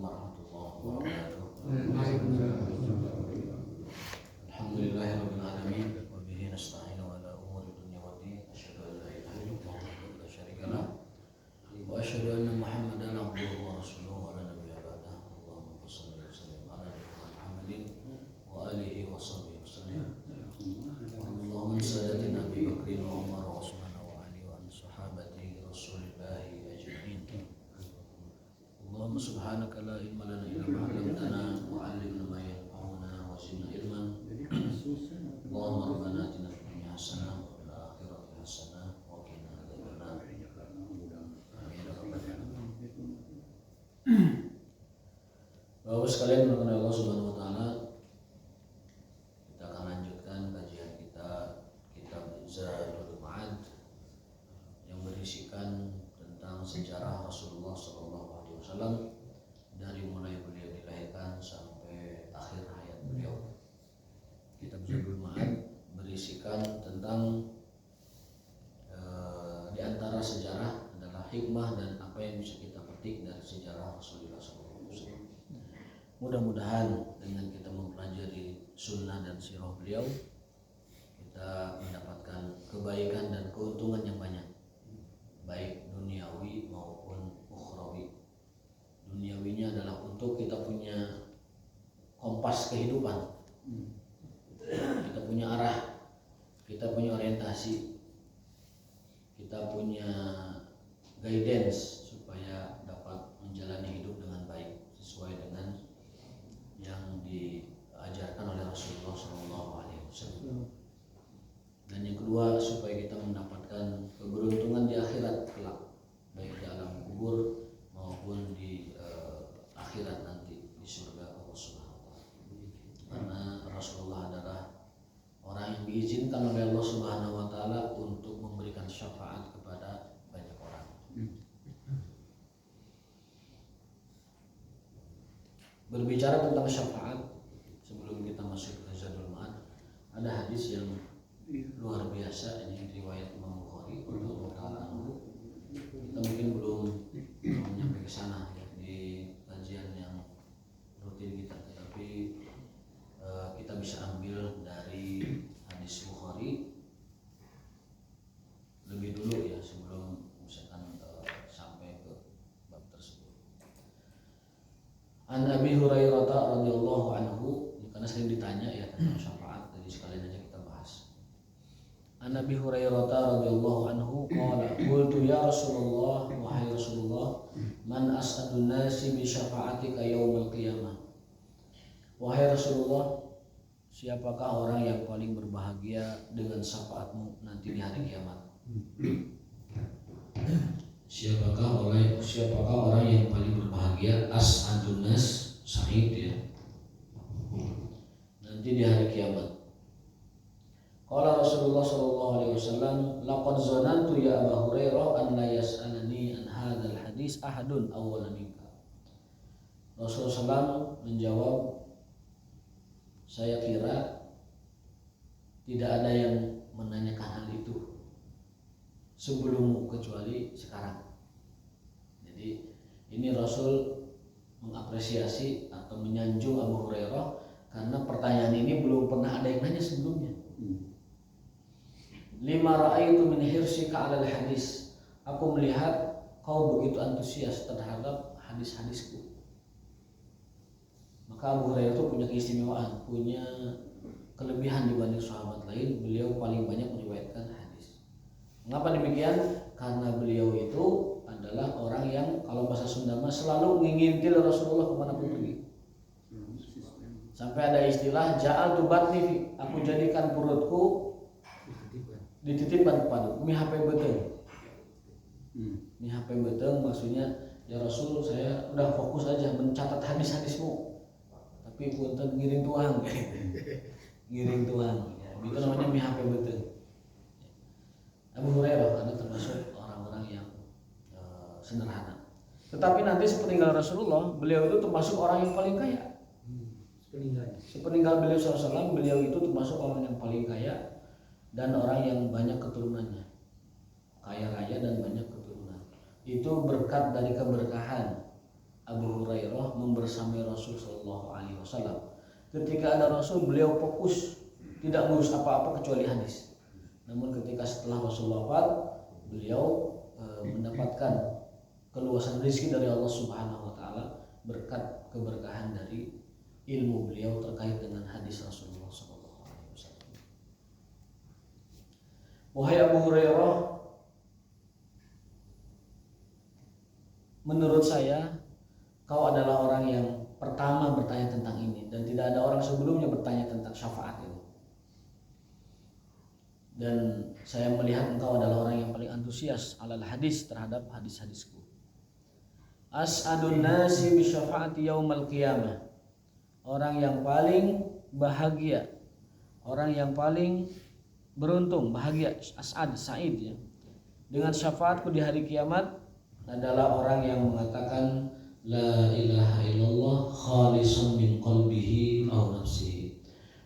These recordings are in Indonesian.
warahmatullahi wabarakatuh. Alhamdulillahirabbil alamin wa bihi nasta'inu ala umuri dunya waddin. Asyhadu an la ilaha illallah wahdahu la syarika lah wa asyhadu anna Muhammadan abduhu wa rasuluhu wa la nabiyya ba'dahu. Allahumma shalli wa sallim ala Muhammadin wa alihi wa sahbihi wasallam. Allahumma salli ala Abi Bakrin wa Umar wa Utsman wa Ali wa sahabati Rasulillah ajma'in. Allahumma subhanaka la ilma lana illa ma 'allamtana wa 'allimna ma yanfa'una wa zidna ilman. Allahumma rabbana atina fid dunya hasanah wa fil akhirati hasanah wa qina adzabannar. Amin ya rabbal alamin. Bapak sekalian mengenai Allah Subhanahu wa taala, kita akan lanjutkan kajian kita kitab Zadul Ma'ad yang berisikan tentang sejarah Rasulullah SAW dari mulai beliau dilahirkan sampai akhir hayat beliau. Kitab Zadul Ma'ad berisikan tentang di antara sejarah adalah hikmah dan apa yang bisa kita petik dari sejarah Rasulullah SAW. Mudah-mudahan dengan kita mempelajari sunnah dan sirah beliau, kita mendapatkan kebaikan dan keuntungan yang banyak, baik duniawi maupun ukhrawi. Duniawinya adalah untuk kita punya kompas kehidupan, kita punya arah, kita punya orientasi, kita punya guidance supaya dapat menjalani hidup dengan baik sesuai dengan yang diajarkan oleh Rasulullah SAW. Dan yang kedua, supaya kita mendapatkan keberuntungan di akhirat kelak, baik di alam kubur maupun di akhirat nanti di surga Allah Subhanahu wa taala. Karena Rasulullah adalah orang yang diizinkan oleh Allah Subhanahu wa taala untuk memberikan syafaat kepada banyak orang. Berbicara tentang syafaat, sebelum kita masuk ke Zadul Ma'ad, ada hadis yang luar biasa ini riwayat Imam Bukhari radhiyallahu taala anhu. Kita mungkin belum nyampe ke sana ya, di kajian yang rutin kita, tetapi kita bisa ambil dari hadis Bukhari lebih dulu ya, sebelum misalkan sampai ke bab tersebut. An Abi Hurairah radhiyallahu anhu, karena sering ditanya ya tentang syafaat, jadi sekalian aja kita bahas. An Abi Hurairah radhiyallahu anhu qala qultu ya Rasulullah, wahai Rasulullah, man as'adun nasi bi syafa'atika yaumil qiyamah. Wahai Rasulullah, siapakah orang yang paling berbahagia dengan syafaatmu nanti di hari kiamat? Siapakah orang yang paling berbahagia, as'adun nas, sa'id ya, nanti di hari kiamat? Qala Rasulullah sallallahu alaihi wasallam, laqad zanantu ya Abu Hurairah an la yas'alani an hadzal hadis ahadun awwala minka. Rasulullah SAW menjawab, saya kira tidak ada yang menanyakan hal itu sebelummu kecuali sekarang. Jadi ini Rasul mengapresiasi atau menyanjung Abu Hurairah karena pertanyaan ini belum pernah ada yang nanya sebelumnya. Lima ra'aitu min hirsika 'alal hadis. Aku melihat kau begitu antusias terhadap hadis-hadisku. Maka Abu Hurairah itu punya keistimewaan, punya kelebihan dibanding sahabat lain. Beliau paling banyak meriwayatkan hadis. Mengapa demikian? Karena beliau itu adalah orang yang kalau bahasa Sunda selalu ngingintil Rasulullah kemanapun pergi. Sampai ada istilah ja'al tu batni, aku jadikan perutku dititipkan kepadaku. Mi HP beteng. Mi HP beteng maksudnya, ya Rasul, saya udah fokus aja mencatat hadis-hadismu, tapi punten ngiring tuang. Ngiring tuang ya, itu namanya mi HP beteng. Abu Hurairah karena termasuk orang-orang yang sederhana. Tetapi nanti sepeninggal Rasulullah, beliau itu termasuk orang yang paling kaya. Sepeninggal beliau SAW, beliau itu termasuk orang yang paling kaya dan orang yang banyak keturunannya, kaya raya dan banyak keturunan. Itu berkat dari keberkahan Abu Hurairah bersama Rasul Shallallahu Alaihi Wasallam. Ketika ada Rasul, beliau fokus tidak ngurus apa-apa kecuali hadis. Namun ketika setelah Rasul wafat, beliau mendapatkan keluasan rezeki dari Allah Subhanahu Wa Taala berkat keberkahan dari ilmu beliau terkait dengan hadis Rasulullah Shallallahu Alaihi Wasallam. Wahai Abu Hurairah, menurut saya kau adalah orang yang pertama bertanya tentang ini, dan tidak ada orang sebelumnya bertanya tentang syafaat ini. Dan saya melihat engkau adalah orang yang paling antusias alal hadis terhadap hadis-hadisku. As'adun nasi bi syafaati yaumal qiyamah. Orang yang paling bahagia, orang yang paling beruntung, bahagia, as'ad, sa'id ya, dengan syafaatku di hari kiamat adalah orang yang mengatakan la ilaha illallah khalisan min qalbihi aw nafsihi.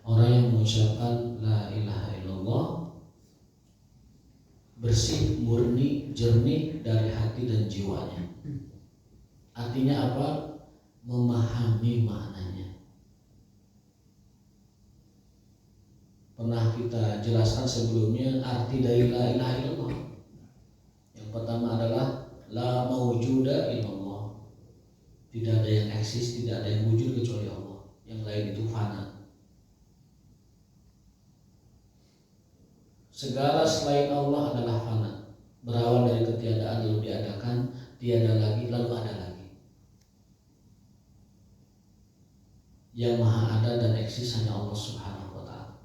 Orang yang mengucapkan la ilaha illallah bersih, murni, jernih dari hati dan jiwanya. Artinya apa? Memahami maknanya. Pernah kita jelaskan sebelumnya arti dari la ilaha illallah. Yang pertama adalah la maujuda illallah. Tidak ada yang eksis, tidak ada yang wujud kecuali Allah. Yang lain itu fana. Segala selain Allah adalah fana, berawal dari ketiadaan lalu diadakan, tiada lagi lalu ada lagi. Yang maha ada dan eksis hanya Allah Subhanahu Wa Taala.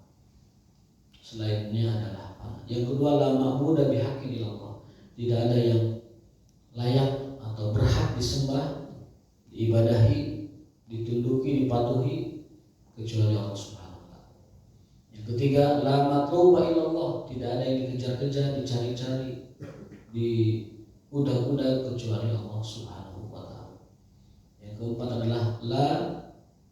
Selainnya adalah fana. Yang kedua, la ma'budu bihaqqin illallah. Tidak ada yang layak atau berhak disembah, diibadahi, ditunduki, dipatuhi kecuali Allah Subhanahu. Ketiga, la matluba illallah. Tidak ada yang dikejar-kejar, dicari-cari, diudak-udak kecuali Allah Subhanahu Wa Taala. Yang keempat adalah la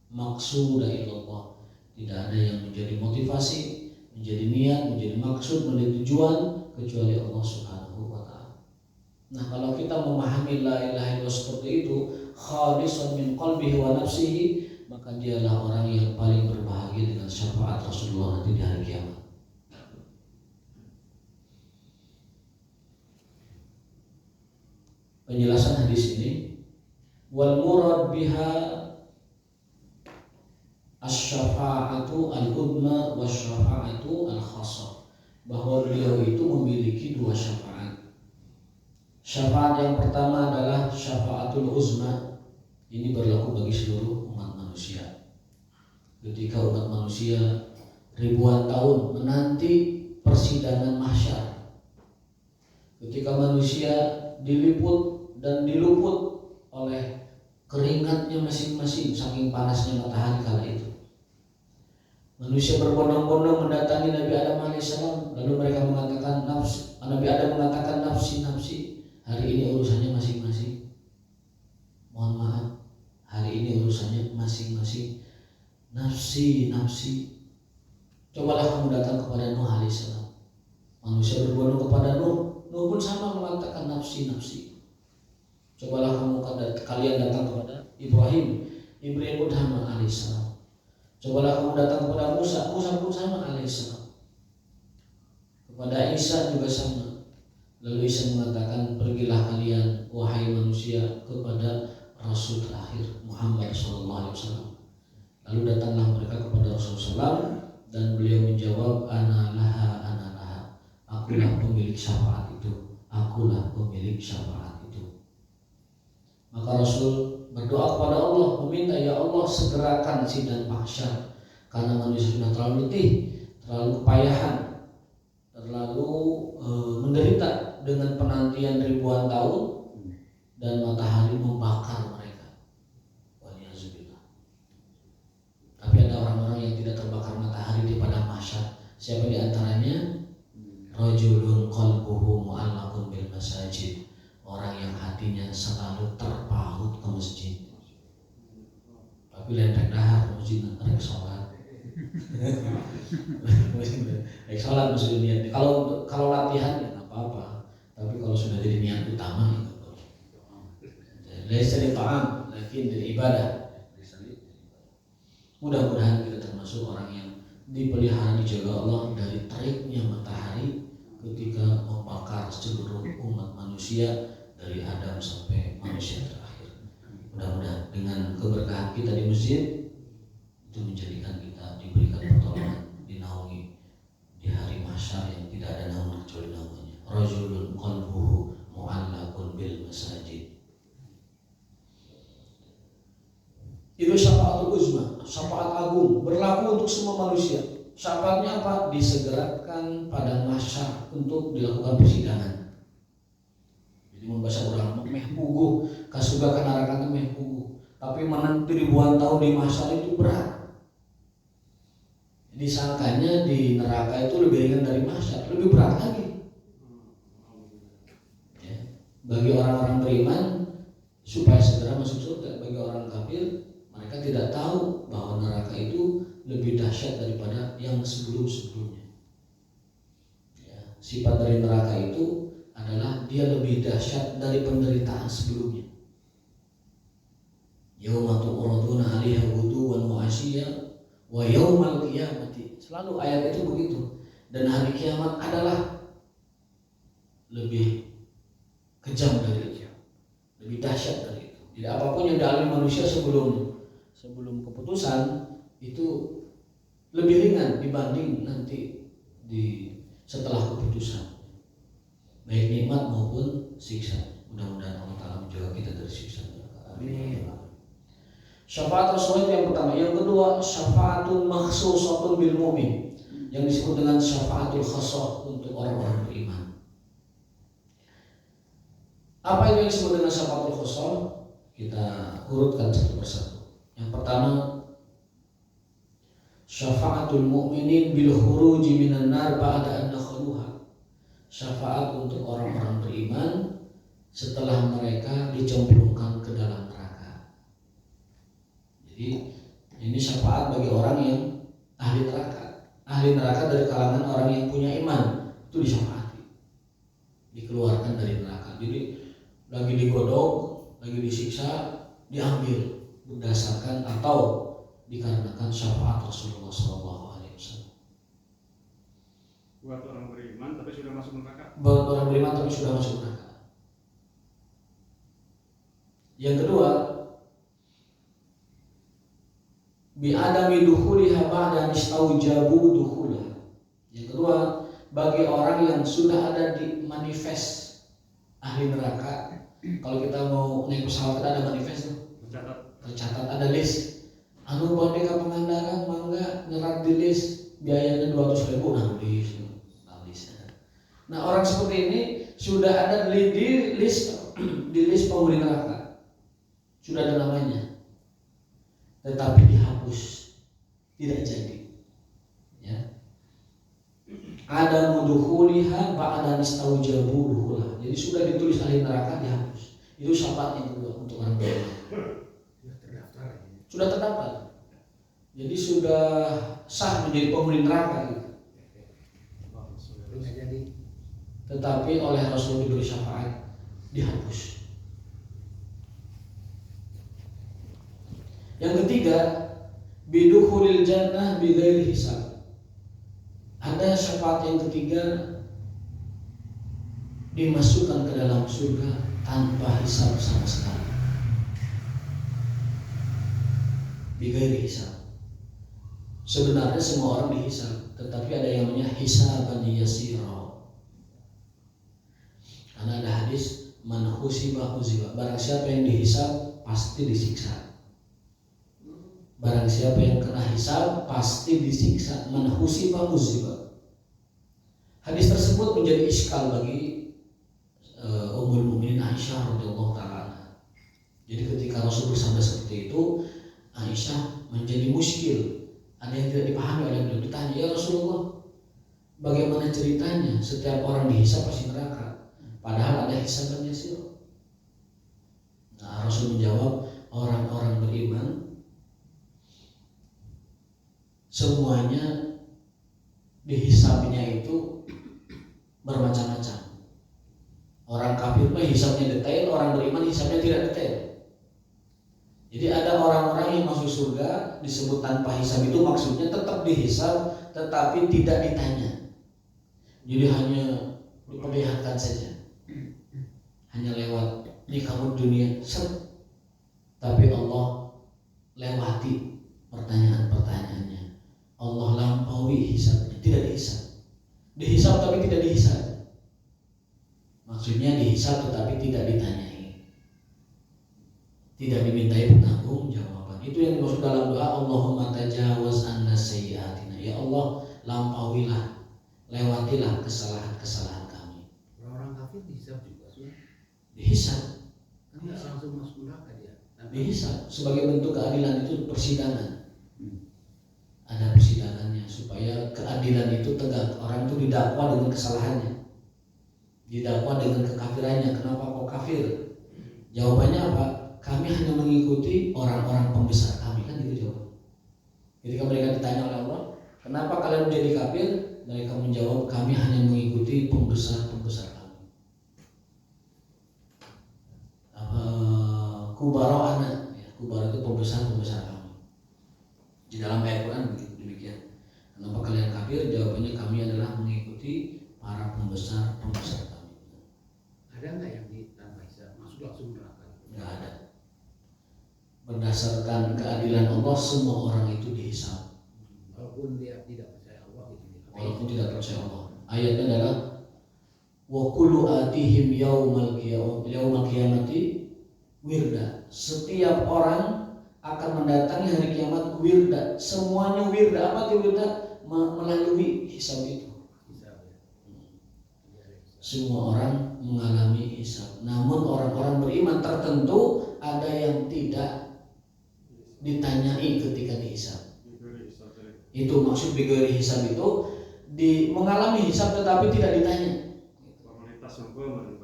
maqsuda illallah. Tidak ada yang menjadi motivasi, menjadi niat, menjadi maksud, menjadi tujuan kecuali Allah Subhanahu Wa Taala. Nah, kalau kita memahami la ilaha illallah seperti itu, khalisan min qalbihi wa nafsihi, maka dialah orang yang paling berbahagia dengan syafaat Rasulullah nanti di hari kiamat. Penjelasan hadis ini, wal murad biha asy-syafa'atu al-udma wa syafa'atu al-khassah, bahwa beliau itu memiliki dua syafaat. Syafaat yang pertama adalah syafa'atul uzma. Ini berlaku bagi seluruh umat manusia. Ketika umat manusia ribuan tahun menanti persidangan mahsyar, ketika manusia diliput dan diluput oleh keringatnya masing-masing saking panasnya matahari kala itu, manusia berbondong-bondong mendatangi Nabi Adam alaihissalam, lalu mereka mengatakan nafsi. Nabi Adam mengatakan nafsi, nafsi. Hari ini urusannya masing-masing. Mohon maaf, hari ini urusannya masing-masing. Nafsi, nafsi. Cobalah kamu datang kepada Nuh alaihissalam. Manusia berbondong kepada Nuh. Nuh pun sama mengatakan nafsi, nafsi. Cobalah kalian datang kepada Ibrahim. Ibrahim pun sama alaihissalam. Cobalah kamu datang kepada Musa. Musa pun sama alaihissalam. Kepada Isa juga sama. Lalu Isa mengatakan, pergilah kalian wahai manusia kepada Rasul terakhir Muhammad SAW. Lalu datanglah mereka kepada Rasulullah SAW, dan beliau menjawab, ana laha, akulah pemilik syafaat itu, akulah pemilik syafaat itu. Maka Rasul berdoa kepada Allah, meminta, ya Allah segerakan sidang mahsyar, karena manusia sudah terlalu letih, terlalu kepayahan, terlalu menderita dengan penantian ribuan tahun, dan matahari membakar mereka. Waliyahzubillah. Tapi ada orang-orang yang tidak terbakar matahari di padang mahsyar. Siapa di antaranya? Rajulun qalbuhu mu'allaqun bil masajid. Orang yang hatinya selalu terpaut ke masjid. Tapi lempeng dahar masjid rek sholat. Rek sholat maksudnya niat. Kalau latihan ya enggak apa-apa. Tapi kalau sudah jadi niat utama itu. Laisa li ta'am, lakin lil ibadah. Mudah-mudahan kita termasuk orang yang dipelihara dijaga Allah dari teriknya matahari ketika membakar seluruh umat manusia dari Adam sampai manusia terakhir. Mudah-mudahan dengan keberkahan kita di masjid itu menjadikan kita diberikan pertolongan, dinaungi di hari mahsyar yang tidak ada naungan kecuali naungannya. Rajulun qalbuhu mu'allaqun bil masajid. Itu syafaatul uzma, syafaat agung berlaku untuk semua manusia. Syafaatnya apa? Disegerakan pada mahsyar untuk dilakukan persidangan. Jadi membaca orang meh puguh, kasuga kanarakan meh puguh. Tapi menanti ribuan tahun di mahsyar itu berat. Disangkanya di neraka itu lebih ringan dari mahsyar, lebih berat lagi. Ya. Bagi orang-orang beriman supaya segera masuk surga, bagi orang kafir mereka tidak tahu bahwa neraka itu lebih dahsyat daripada yang sebelum-sebelumnya. Ya, sifat dari neraka itu adalah dia lebih dahsyat dari penderitaan sebelumnya. Yauma tu'raduna 'alaiha ghuduwan wa 'ashiyya wa yaumal qiyamati. Selalu ayat itu begitu. Dan hari kiamat adalah lebih kejam dari itu, lebih dahsyat dari itu. Tidak apapun yang dialami manusia sebelum keputusan itu lebih ringan dibanding nanti setelah keputusan, baik nikmat maupun siksa. Mudah-mudahan Allah Ta'ala menjaga kita dari siksa neraka. Amin. Syafaat Rasul yang pertama. Yang kedua, syafaatul makhsusatun bil mu'min, yang disebut dengan syafaatul khassah untuk orang-orang beriman. Apa itu yang disebut dengan syafaatul khassah? Kita urutkan satu persatu. Yang pertama, syafaatul mu'minin bil khuruji minan nar ba'da an dakhaluha. Syafaat untuk orang-orang beriman setelah mereka dicemplungkan ke dalam neraka. Jadi ini syafaat bagi orang yang ahli neraka. Ahli neraka dari kalangan orang yang punya iman itu disyafaati, dikeluarkan dari neraka. Jadi lagi digodok, lagi disiksa, diambil berdasarkan atau dikarenakan syafaat Rasulullah SAW. Buat orang beriman tapi sudah masuk neraka. Buat orang beriman tapi sudah masuk neraka. Yang kedua, bi adami dukhuliha ba'da istaujabu dukhuliha. Yang kedua, bagi orang yang sudah ada di manifest ahli neraka. Kalau kita mau naik pesawat ada manifest tuh. Tercatat ada list. Anu bade ka Pangandaran mangga nyerat di list biayanya 200.000 list. Nah, orang seperti ini sudah ada di list penghuni neraka. Sudah ada namanya. Tetapi dihapus. Tidak jadi. Ya. Ada mudukhuliha ba'da istaujabu dukhula. Jadi sudah ditulis ahli neraka dihapus. Itu syafaat yang kedua untuk orang beriman. Sudah terdaftar, jadi sudah sah menjadi penghuni neraka gitu. Tetapi oleh Rasul diberi syafaat dihapus. Yang ketiga, bidukhulil jannah bighairi hisab. Ada syafaat yang ketiga, dimasukkan ke dalam surga tanpa hisab sama sekali. Bighairi hisab. Sebenarnya semua orang dihisab, tetapi ada yang namanya hisaban yasira. Karena ada hadis man husiba husiba. Barang siapa yang dihisab pasti disiksa. Barang siapa yang kena hisab pasti disiksa. Man husiba husiba. Hadis tersebut menjadi iskal bagi Ummul Mukminin Aisyah radhiyallahu taala. Jadi ketika Rasul bersabda seperti itu, Aisyah menjadi muskil. Ada yang tidak dipahami oleh beliau. Ditanya, ya Rasulullah, bagaimana ceritanya setiap orang dihisab pasti neraka, padahal ada hisaban yasir? Nah, Rasul menjawab, orang-orang beriman semuanya dihisabnya itu bermacam-macam. Orang kafir mah hisabnya detail, orang beriman hisabnya tidak detail. Jadi ada ada orang-orang yang masuk surga disebut tanpa hisab, itu maksudnya tetap dihisab tetapi tidak ditanya. Jadi hanya diperlihatkan saja, hanya lewat di kamu dunia, tapi Allah lewati pertanyaan-pertanyaannya. Allah lampaui hisabnya, tidak dihisab. Dihisab tapi tidak dihisab. Maksudnya dihisab tetapi tidak ditanyai, tidak dimintai pertanggungjawaban. Itu yang dimaksud dalam doa, Allahumma tajawaz anna sayyi'atina. Ya Allah, lampauilah, lewatilah kesalahan-kesalahan kami. Orang kafir dihisab juga sih. Dihisab. Kan nggak langsung masuk neraka dia. Dihisab sebagai bentuk keadilan, itu persidangan. Ada persidangannya supaya keadilan itu tegak. Orang itu didakwa dengan kesalahannya, didakwa dengan kekafirannya. Kenapa kok kafir? Jawabannya apa? Kami hanya mengikuti orang-orang pembesar kami, kan gitu jawabannya. Ketika mereka ditanya oleh Allah, kenapa kalian menjadi kafir? Mereka menjawab, kami hanya mengikuti pembesar-pembesar kami. Kubaro anak, ya, kubaro itu pembesar-pembesar kami. Di dalam ayat Quran begitu demikian. Kenapa kalian kafir? Jawabannya, kami adalah mengikuti para pembesar-pembesar kami. Ada nggak yang tanpa hisab masuk langsung neraka? Nggak ada. Berdasarkan keadilan Allah, semua orang itu dihisab. Walaupun dia tidak percaya Allah gitu. Walaupun tidak percaya Allah. Ayatnya adalah wa kullu atihim yaumal qiyamati wirda. Setiap orang akan mendatangi hari kiamat wirda. Semuanya wirda. Apa itu wirda? Melalui hisab itu. Hisab ya. Semua orang mengalami hisab. Namun orang-orang beriman tertentu ada yang tidak ditanyai ketika dihisab. Itu maksud bigari hisab, itu mengalami hisab tetapi tidak ditanya.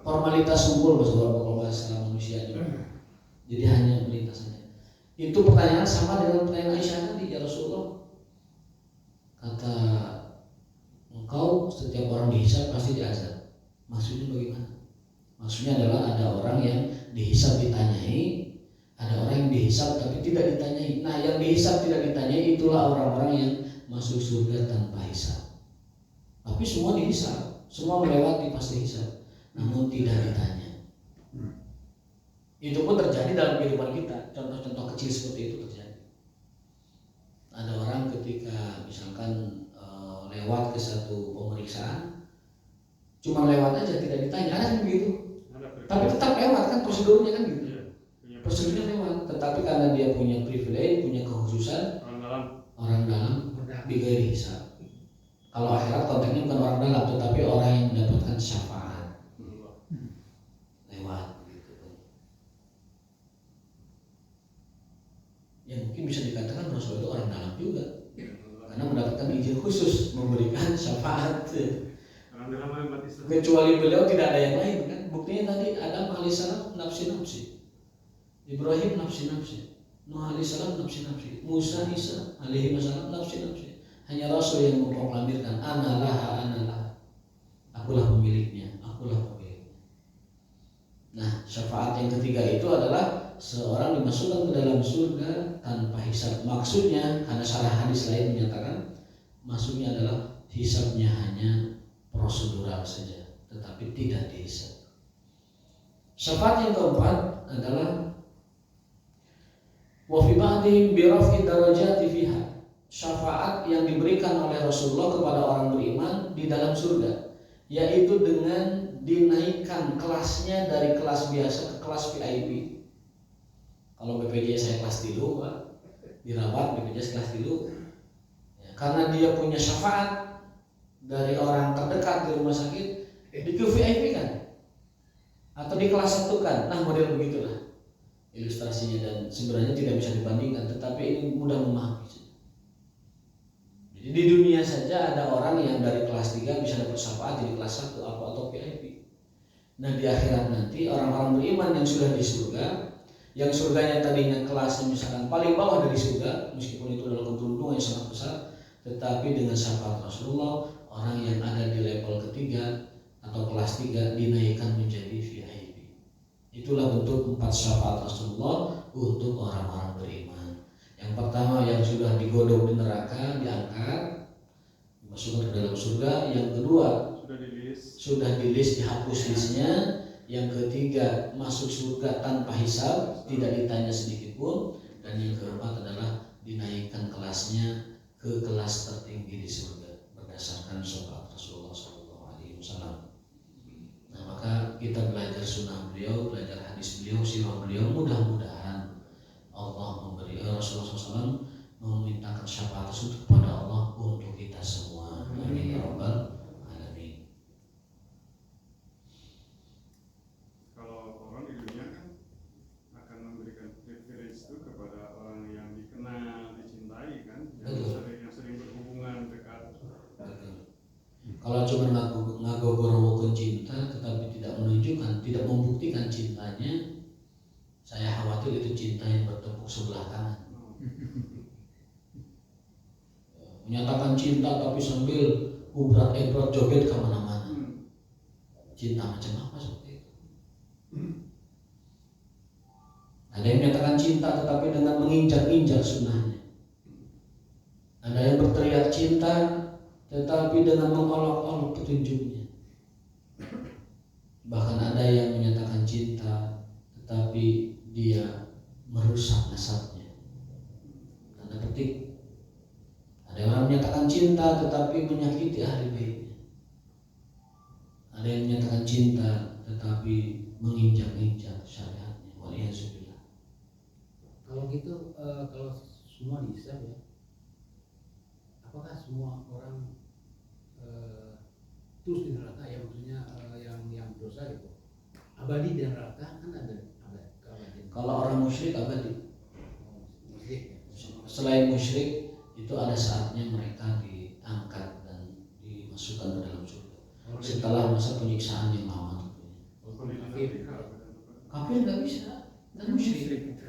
Formalitas sungguh kalau bahasa manusia juga. Jadi hanya melintas saja. Itu pertanyaan sama dengan pertanyaan Aisyah tadi, ya Rasulullah. Kata engkau setiap orang dihisab pasti diazab. Maksudnya bagaimana? Maksudnya adalah ada orang yang dihisab ditanyai, ada orang yang dihisab tapi tidak ditanyai. Nah, yang dihisab tidak ditanyai itulah orang-orang yang masuk surga tanpa hisab. Tapi semua dihisab, semua melewati pasti hisab, namun tidak ditanya. Itu pun terjadi dalam kehidupan kita. Contoh-contoh kecil seperti itu terjadi. Ada orang ketika misalkan lewat ke satu pemeriksaan, cuma lewat aja tidak ditanya, ada kan begitu. Tapi tetap lewat kan, prosedurnya kan gitu. Prosedurnya lewat, tetapi karena dia punya privilege, punya kekhususan, orang dalam bigari hisab. Kalau akhirat konteksnya bukan orang dalam, tetapi orang yang mendapatkan syafaat lewat gitu. Ya mungkin bisa dikatakan Rasul itu orang dalam juga, karena mendapatkan izin khusus memberikan syafaat. Kecuali beliau tidak ada yang lain kan. Buktinya tadi Adam alaihissalam nafsi-nafsi, Ibrahim nafsi-nafsi, Nuh alaihissalam nafsi-nafsi, Musa Isa alaihissalam nafsi-nafsi. Hanya Rasul yang memproklamirkan analah, akulah pemiliknya, akulah pemiliknya. Nah, syafaat yang ketiga itu adalah seorang dimasukkan ke dalam surga tanpa hisab. Maksudnya, karena syarah hadis lain menyatakan masuknya adalah hisabnya hanya prosedural saja, tetapi tidak dihisab. Syafaat yang keempat adalah wa fi ba'dihim bi raf'i darajati fiha. Syafaat yang diberikan oleh Rasulullah kepada orang beriman di dalam surga, yaitu dengan dinaikkan kelasnya dari kelas biasa ke kelas VIP. Kalau BPJS saya kelas 3, Pak, dirawat BPJS kelas 3 ya, karena dia punya syafaat dari orang terdekat di rumah sakit, di VIP kan, atau di kelas 1 kan. Nah, model begitulah ilustrasinya, dan sebenarnya tidak bisa dibandingkan, tetapi ini mudah memahami. Jadi di dunia saja ada orang yang dari kelas 3 bisa dapat syafaat jadi kelas 1 atau VIP. Nah, di akhirat nanti orang-orang beriman yang sudah di surga, yang surganya tadinya kelasnya misalkan paling bawah dari surga, meskipun itu adalah keberuntungan yang sangat besar, tetapi dengan syafaat Rasulullah, orang yang ada di level ketiga atau kelas 3 dinaikkan menjadi VIP. Itulah bentuk 4 syafaat Rasulullah untuk orang-orang beriman. Yang pertama yang sudah digodok di neraka diangkat, masuk ke dalam surga. Yang kedua sudah di list, dihapus listnya. Yang ketiga masuk surga tanpa hisab, tidak ditanya sedikit pun. Dan yang keempat adalah dinaikkan kelasnya ke kelas tertinggi di surga berdasarkan syafaat Rasulullah SAW. Nah, maka kita belajar sunnah beliau, belajar hadis beliau, sirah beliau. Mudah-mudahan Allah memberi, Rasulullah SAW memintakan syafaat tersebut kepada Allah untuk kita semua. Amin ya rabbal alamin. Kalau orang di dunia kan akan memberikan privilege itu kepada orang yang dikenal, dicintai kan, yang sering berhubungan dekat. Kalau cuma ngagogorowokeun cinta tetapi tidak menunjukkan, tidak membuktikan cintanya, saya khawatir itu cinta yang bertepuk sebelah tangan. Menyatakan cinta tapi sambil ubrat-ebrat joget kemana-mana. Cinta macam apa seperti itu? Ada yang menyatakan cinta tetapi dengan menginjak-injak sunnahnya. Ada yang berteriak cinta tetapi dengan mengolok-olok petunjuknya. Bahkan ada yang menyatakan cinta tetapi dia merusak nasabnya. Tanda petik. Ada orang menyatakan cinta tetapi menyakiti ahli baitnya. Ada yang menyatakan cinta tetapi menginjak-injak syariatnya. Waliyahzubillah. Kalau gitu, kalau semua dihisab ya, apakah semua orang terus di neraka? Ya maksudnya yang dosa itu abadi di neraka kan ada keabadian. Kalau orang musyrik abadi. Musyrik ya. Selain musyrik itu ada saatnya mereka diangkat dan dimasukkan ke dalam surga setelah masa penyiksaan yang lama. Kafir nggak bisa, kan musyrik.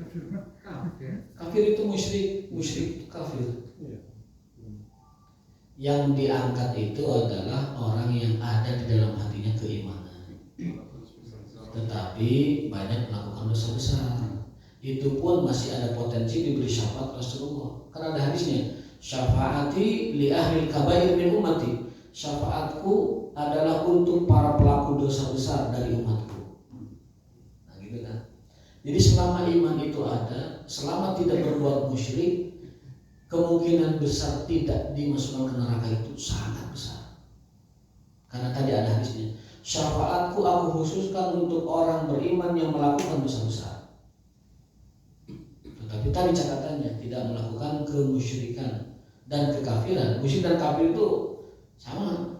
Kafir itu musyrik itu kafir. Yang diangkat itu adalah orang yang ada di dalam hatinya keimanan, tetapi banyak melakukan dosa besar. Itu pun masih ada potensi diberi syafaat Rasulullah. Karena ada hadisnya, syafaati li ahli kabair min ummati. Syafaatku adalah untuk para pelaku dosa besar dari umatku. Nah gitu kan. Jadi selama iman itu ada, selama tidak berbuat musyrik, kemungkinan besar tidak dimasukkan ke neraka itu sangat besar. Karena tadi ada hadisnya, syafaatku aku khususkan untuk orang beriman yang melakukan dosa besar. Tetapi tadi catatannya tidak melakukan kemusyrikan dan kekafiran. Musyrik dan kafir itu sama.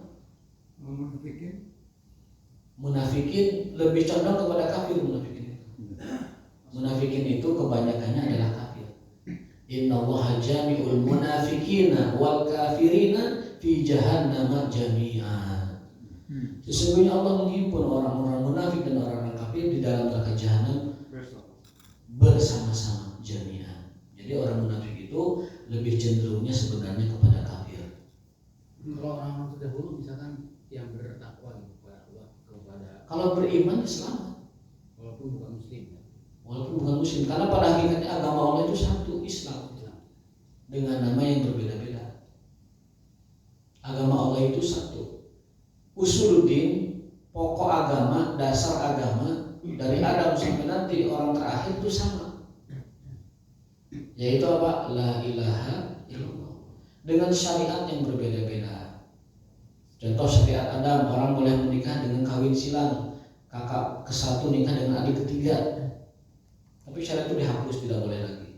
Munafikin lebih condong kepada kafir. Munafikin itu kebanyakannya adalah kafir. Innallaha jami'ul munafikina wal kafirina fi jahannam jami'an. Sesungguhnya Allah menghimpun orang-orang munafik dan orang-orang kafir di dalam neraka jahanam bersama-sama jami'an. Jadi orang munafik itu lebih cenderungnya sebenarnya kepada kafir. Kalau orang-orang terdahulu misalkan yang bertakwa kepada kalau beriman selamat walaupun bukan muslim ya. Walaupun bukan muslim, karena pada hakikatnya agama Allah itu satu, Islam dengan nama yang berbeda-beda. Agama Allah itu satu. Usuluddin, pokok agama, dasar agama dari Adam sampai nanti orang terakhir itu sama. Yaitu apa? La ilaha illallah. Dengan syariat yang berbeda-beda. Contoh syariat Adam, orang boleh menikah dengan kawin silang. Kakak ke-1 nikah dengan adik ke-3. Tapi syariat itu dihapus, tidak boleh lagi.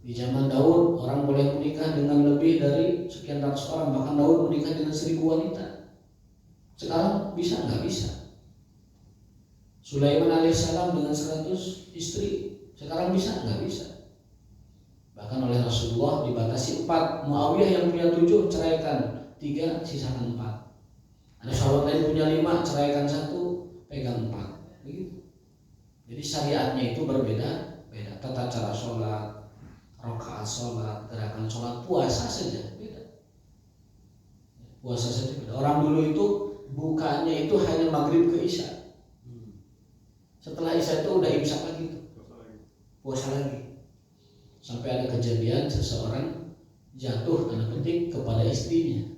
Di zaman Daud, orang boleh menikah dengan lebih dari sekian ratus orang. Bahkan Daud menikah dengan 1000 wanita. Sekarang bisa? Nggak bisa. Sulaiman alaihissalam dengan 100 istri. Sekarang bisa? Nggak bisa. Bahkan oleh Rasulullah dibatasi 4. Muawiyah yang punya 7, ceraikan 3, sisakan 4. Ada sahabat lain punya 5, ceraikan 1, pegang 4. Begitu. Jadi syariatnya itu berbeda-beda. Tata cara sholat, rakaat sholat, gerakan sholat, puasa saja beda. Puasa saja beda. Orang dulu itu bukanya itu hanya maghrib ke isya. Setelah isya itu udah imsak lagi tuh. puasa lagi. Sampai ada kejadian seseorang jatuh tanda petik kepada istrinya.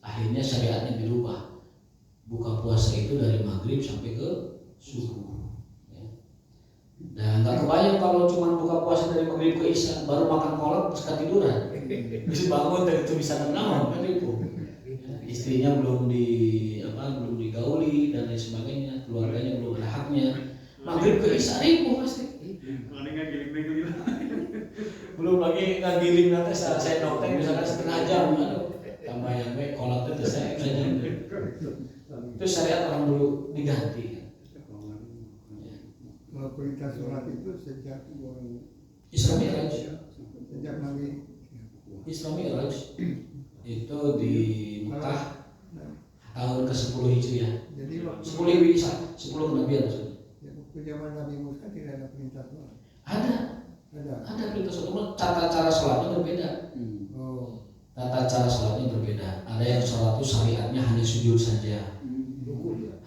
Akhirnya syariatnya dirubah. Buka puasa itu dari maghrib sampai ke subuh. Ya. Dan nggak kebayang kalau cuma buka puasa dari maghrib ke isya, baru makan kolak terus ketiduran. Bisa bangun dan itu bisa tenang kan itu. Istrinya belum digauli dan lain sebagainya, keluarganya belum ada haknya. Maghrib ke isya ribu pasti. Belum lagi ngagiling nanti saya noktek misalkan setengah jam, aduh tambah yang baik kolak itu saya saja. Itu syariat orang dulu diganti. Kalau perintah sholat itu sejak Isra Mi'raj. sejak Nabi Isra Mi'raj itu di Mekah tahun ke-10 Hijriah. jadi waktu 10 Isa, 10 kenabian maksudnya. waktu zaman Nabi Musa tidak ada perintah sholat. Ada perintah sholat, cuma tata cara sholatnya berbeda. Oh, Tata cara sholatnya berbeda. Ada yang sholat itu syariatnya hanya sujud saja,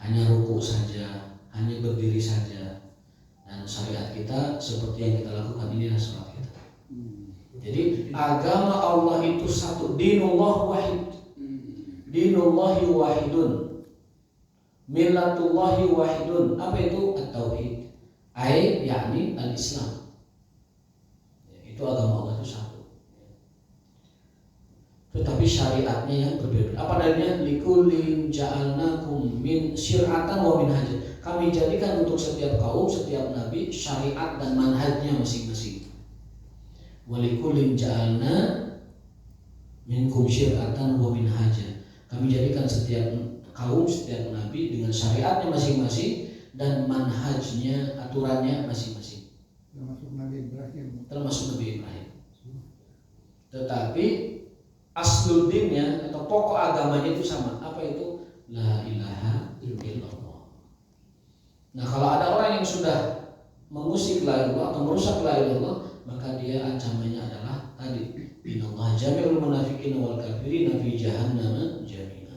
hanya ruku saja, hanya berdiri saja. Dan syariat kita seperti yang kita lakukan, inilah sholat kita. Jadi agama Allah itu satu, dinullah wahid, dinullahi wahidun, millatullahi wahidun. Apa itu at-tauhid? Yakni al-Islam. Itu agama Allah itu satu. Tetapi syariatnya yang berbeda. Apa dalilnya? Likullin ja'alnakum min syir'atan wa minhaja. Kami jadikan untuk setiap kaum, setiap nabi syariat dan manhajnya masing-masing. Walikullin ja'alna minkum syir'atan wa minhaja. Kami jadikan setiap kaum, setiap nabi dengan syariatnya masing-masing dan manhajnya, aturannya masing-masing. termasuk Nabi Ibrahim. Termasuk Nabi Ibrahim. Tetapi asluddinnya atau pokok agamanya itu sama. Apa itu? La ilaha illallah. Nah, kalau ada orang yang sudah mengusik la ilallah atau merusak la ilallah, maka dia ancamannya adalah tadi, innallaha jami'ul munafiqina wal kafirina fi jahannam jami'a.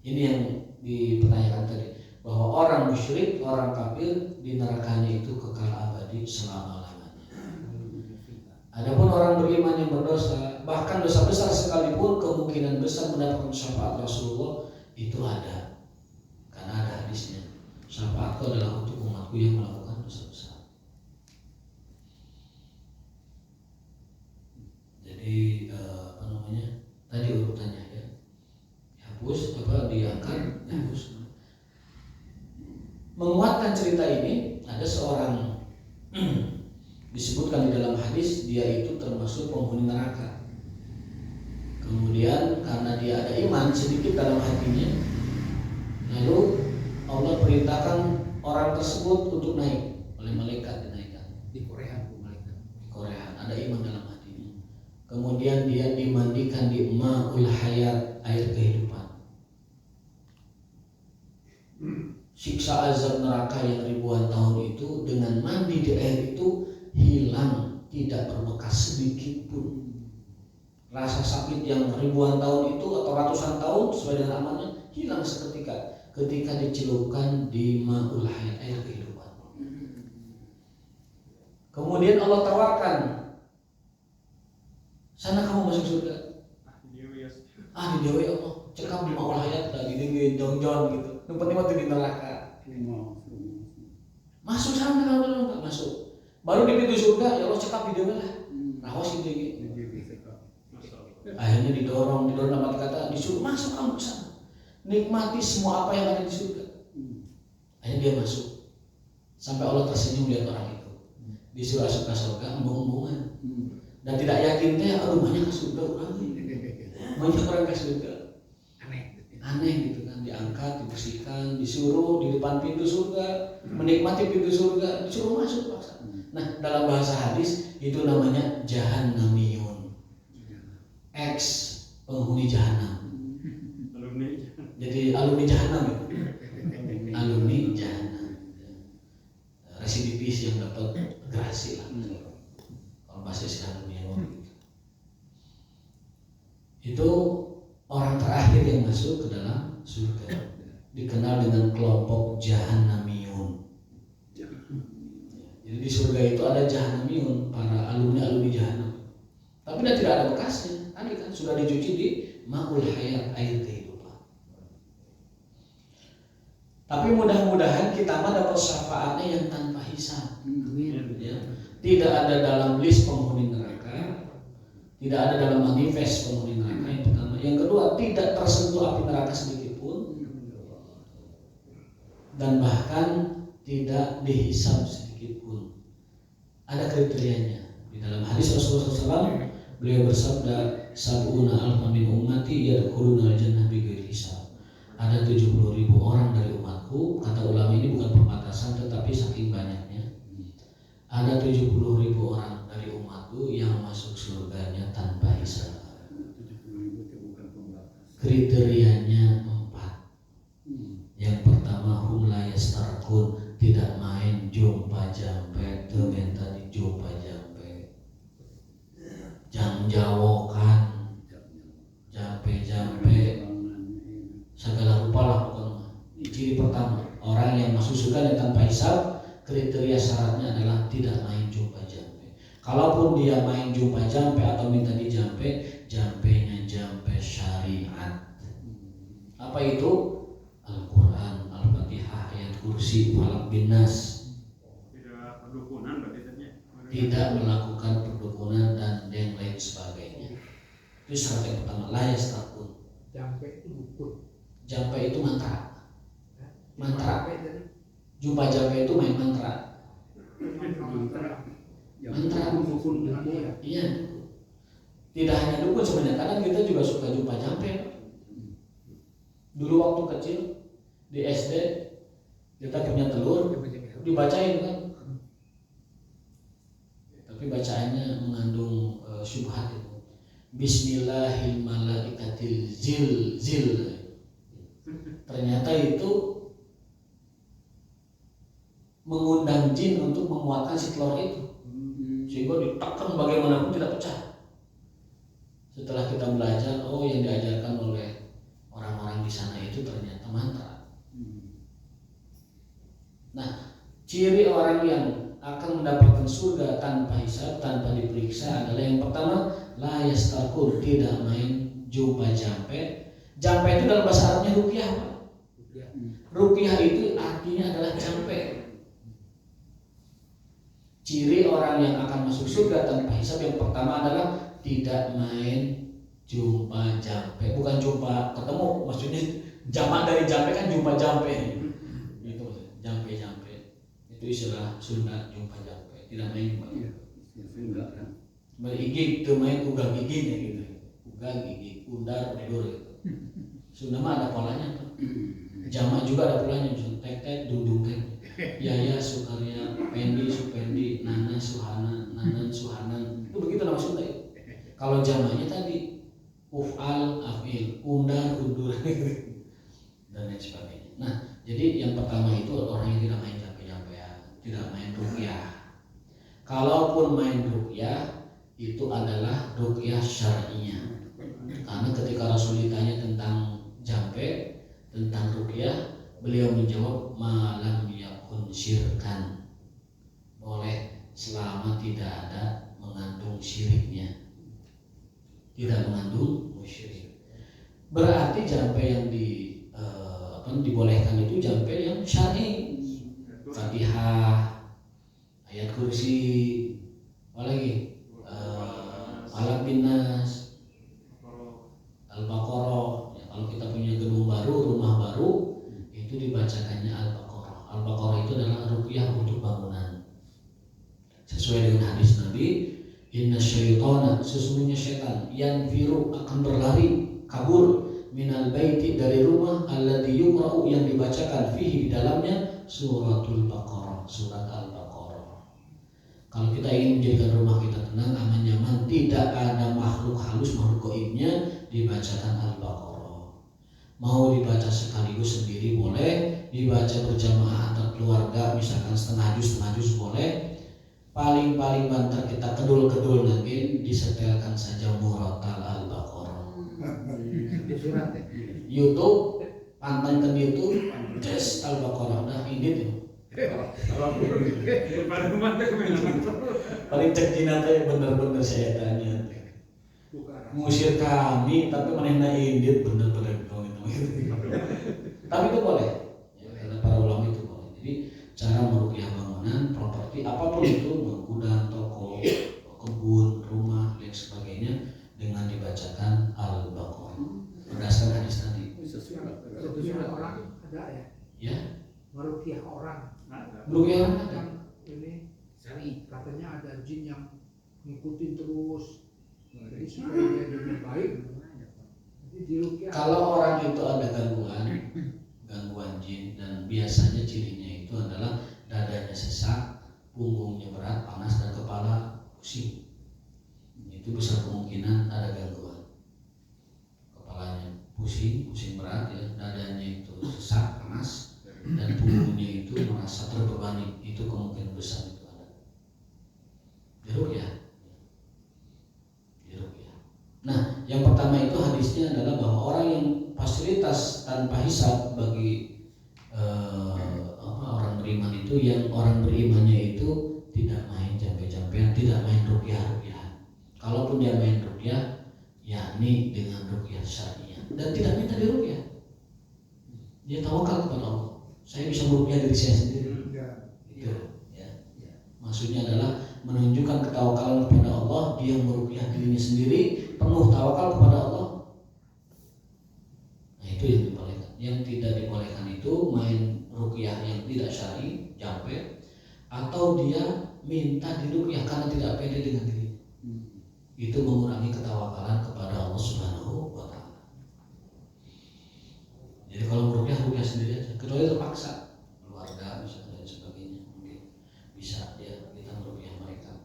Ini yang dipertanyakan tadi, bahwa orang musyrik, orang kafir di nerakanya itu kekal abadi selama-lamanya. Adapun orang beriman yang berdosa, bahkan dosa besar sekalipun, kemungkinan besar mendapatkan syafaat Rasulullah itu ada. Karena ada hadisnya, syafaatku adalah untuk umatku yang melakukan dosa besar. Jadi tadi urutannya ya, dihapus diangkat, dihapus. Menguatkan cerita ini, ada seorang disebutkan di dalam hadis, dia itu termasuk penghuni neraka. Kemudian karena dia ada iman sedikit dalam hatinya, lalu Allah perintahkan orang tersebut untuk naik oleh malaikat, dinaikkan Di Korea malaikat. di Korea. Ada iman dalam hatinya. Kemudian dia dimandikan di ma'ul hayat, air kehidupan. Siksa azab neraka yang ribuan tahun itu dengan mandi di air itu hilang, tidak berbekas sedikit pun. Rasa sakit yang ribuan tahun itu atau ratusan tahun sesuai dengan amalnya hilang seketika ketika dicelupkan di ma'ul hayat, air kehidupan. Kemudian Allah tawarkan, sana kamu masuk surga. Di dewa ya Allah, cekap di ma'ul hayat tadi di jong-jong gitu. Yang penting waktu di neraka. Masuk sana kalau nggak masuk. Baru di pintu surga, ya Allah cekap di dewa lah. Rawas gitu. Akhirnya didorong dalam kata disuruh masuk kamu ke sana. Nikmati semua apa yang ada di surga. Akhirnya dia masuk. Sampai Allah tersenyum lihat orang itu. Disuruh masuk ke surga, embung-embungan. Dan tidak yakin teh, aduh banyak ke surga orang ini. Banyak orang ke surga. Aneh gitu kan, diangkat, dibersihkan, disuruh di depan pintu surga, menikmati pintu surga, disuruh masuk paksa. Nah, dalam bahasa hadis itu namanya jahannamiyun. Ex penghuni jahanam. Jadi alumni jahanam ya. Alumni jahanam. Residivis yang dapat gerasi lah. Kalau bahasa Islamnya itu orang terakhir yang masuk ke dalam surga, dikenal dengan kelompok jahannamiyun. Jadi di surga itu ada jahanamiun, para alumni jahanam. Tapi dia tidak ada bekasnya. Tadi kan sudah dicuci di ma'ul hayat, air kehidupan. Tapi mudah-mudahan kita mah dapat syafaatnya yang tanpa hisab. Ya. Tidak ada dalam list penghuni neraka, tidak ada dalam manifest penghuni neraka, yang pertama. Yang kedua, tidak tersentuh api neraka sedikit pun, dan bahkan tidak dihisab sedikit pun. Ada kriterianya. Di dalam hadis Rasulullah SAW, beliau bersabda, sab'una alfa min ummati yadkhuluna al-jannah bighairi hisab. Ada 70.000 orang dari umatku. Kata ulama ini bukan pembatasan, tetapi saking banyaknya. Ada 70.000 orang dari umatku yang masuk surganya tanpa hisab. Kriterianya 4. Yang pertama, hum la yastarqun, tidak main jumpa jampe, temen tadi jumpa jampe. Jam jawokan, jampe segala rupa lah pokoknya. Ciri pertama, orang yang masuk surga tanpa hisab, kriteria syaratnya adalah tidak main jumpa jampe. Kalaupun dia main jumpa jampe atau minta dijampe, jampenya jampe syariat. Apa itu? Al-Quran, Al-Fatihah, ayat kursi, falak bin nas. Tidak perdukunan berarti tadi. Tidak melakukan perdukunan dan yang lain sebagainya. Itu syarat yang pertama, la yastarqun. Jampe itu dukun. Jampe itu mantra. Mantra. Jumpa jampe itu main mantra. Mantra. Iya. Tidak hanya dukun sebenarnya, kadang kita juga suka jumpa jampe. Dulu waktu kecil di SD kita punya telur, dibacain kan. Tapi bacaannya mengandung syubhat itu. Bismillahirrahmanirrahim. Zil. Ternyata itu mengundang jin untuk menguatkan si telur itu, sehingga ditekan bagaimanapun tidak pecah. Setelah kita belajar, oh yang diajarkan oleh orang-orang di sana itu ternyata mantra. Nah, ciri orang yang akan mendapatkan surga tanpa hisab, tanpa diperiksa adalah yang pertama, la yastarqun, tidak main jumpa jampe. Jampe itu dalam bahasa Arabnya ruqyah. Ruqyah itu artinya adalah jampe. Ciri orang yang akan masuk surga tanpa hisab yang pertama adalah tidak main jumpa jampe. Bukan jumpa ketemu, maksudnya jamak dari jampe kan jumpa jampe. Itu jampe. Itu istilah Sunda, jumpa jampe. Tidak main jumpa jampe. Berigig itu main ugang gigingnya gitu. Ugang gigi, undar, udur gitu. Sunda mah ada polanya tuh. Jamak juga ada polanya, misalnya tek, dudung tek. Yaya, Sukarya, Pendi, Supendi, Nana, Suhana, Nanan, Suhanan. Itu begitu nama Sunda ya. Kalau jamaknya tadi uf'al, af'il, undar, undur dan lain sebagainya. Nah, jadi yang pertama itu orang yang tidak main jampe-jampean, tidak main ruqyah. Kalaupun main ruqyah itu adalah ruqyah syar'iyah. Karena ketika Rasul ditanya tentang jampe, tentang ruqyah, beliau menjawab malam yakun syirkan, boleh selama tidak ada mengandung syiriknya, tidak mengandung musyrik. Berarti jampe yang dibolehkan itu jampe yang syar'i, Fatihah, ayat kursi, apalagi falak bin nas, Al-Baqarah. Ya, kalau kita punya gedung baru, rumah baru, itu dibacakannya Al-Baqarah. Al-Baqarah itu adalah ruqyah untuk bangunan. Sesuai dengan hadis Nabi, inna syaitana, sesungguhnya syaitan, yanfiru, akan berlari, kabur, minal baiti, dari rumah, alladzi yuqra'u, yang dibacakan fihi, di dalamnya suratul Baqarah, surat Al-Baqarah. Kalau kita ingin menjadikan rumah kita tenang, aman, nyaman, tidak ada makhluk halus, makhluk gaibnya, dibacakan Al-Baqarah. Mau dibaca sekaligus sendiri boleh, dibaca berjamaah antar keluarga, misalkan setengah juz boleh. Paling banter kita kedul lagi, disetelkan saja murattal Al-Baqarah. Di surat ya. YouTube, pantengkan YouTube, just Al-Baqarah. Nah ini tuh Pada kemana kemenangan? Paling cek Cina teh bener-bener saya tanya. Ngusir kami tapi manehna indit bener-bener gitu. Tapi itu boleh. Ya, kata para ulama itu boleh. Jadi cara meruqyah bangunan, properti apapun itu, gudang, toko, kebun, rumah dan sebagainya dengan dibacakan Al-Baqarah berdasarkan hadis tadi. Meruqyah orang ada ya? Ya, Meruqyah orang. meruqyah orang ada. Yang ini syar'i katanya ada jin yang ngikutin terus. Jadi supaya dia jadi baik. Jadi diruqyah. Kalau orang itu ada gangguan jin dan biasanya cirinya itu adalah dadanya sesak, punggungnya berat, panas dan kepala pusing. Itu besar kemungkinan ada gangguan. Kepalanya pusing berat ya, dadanya itu sesak, panas dan punggungnya itu merasa terbebani. Itu kemungkinan besar itu ada. Diruqyah. Nah, yang pertama itu hadisnya adalah bahwa orang yang fasilitas tanpa hisab bagi orang beriman itu, yang orang berimannya itu tidak main jampe-jampean, tidak main ruqyah. Kalaupun dia main ruqyah, yakni dengan ruqyah syariah dan tidak minta diruqyah. Dia tawakal kepada Allah. Saya bisa meruqyah diri saya sendiri. Itu ya. Maksudnya adalah menunjukkan ketawakalan kepada Allah, dia meruqyah dirinya sendiri, penuh tawakal kepada Allah. Nah, itu yang dibolehkan. Yang tidak dibolehkan itu main ruqyah yang tidak syar'i, jampe, atau dia minta diruqyah karena tidak pede dengan diri. Itu mengurangi ketawakalan kepada Allah Subhanahu wa taala. Jadi kalau meruqyah sendiri aja, kecuali terpaksa, keluarga misalnya dan sebagainya, mungkin bisa dia kita meruqyah mereka.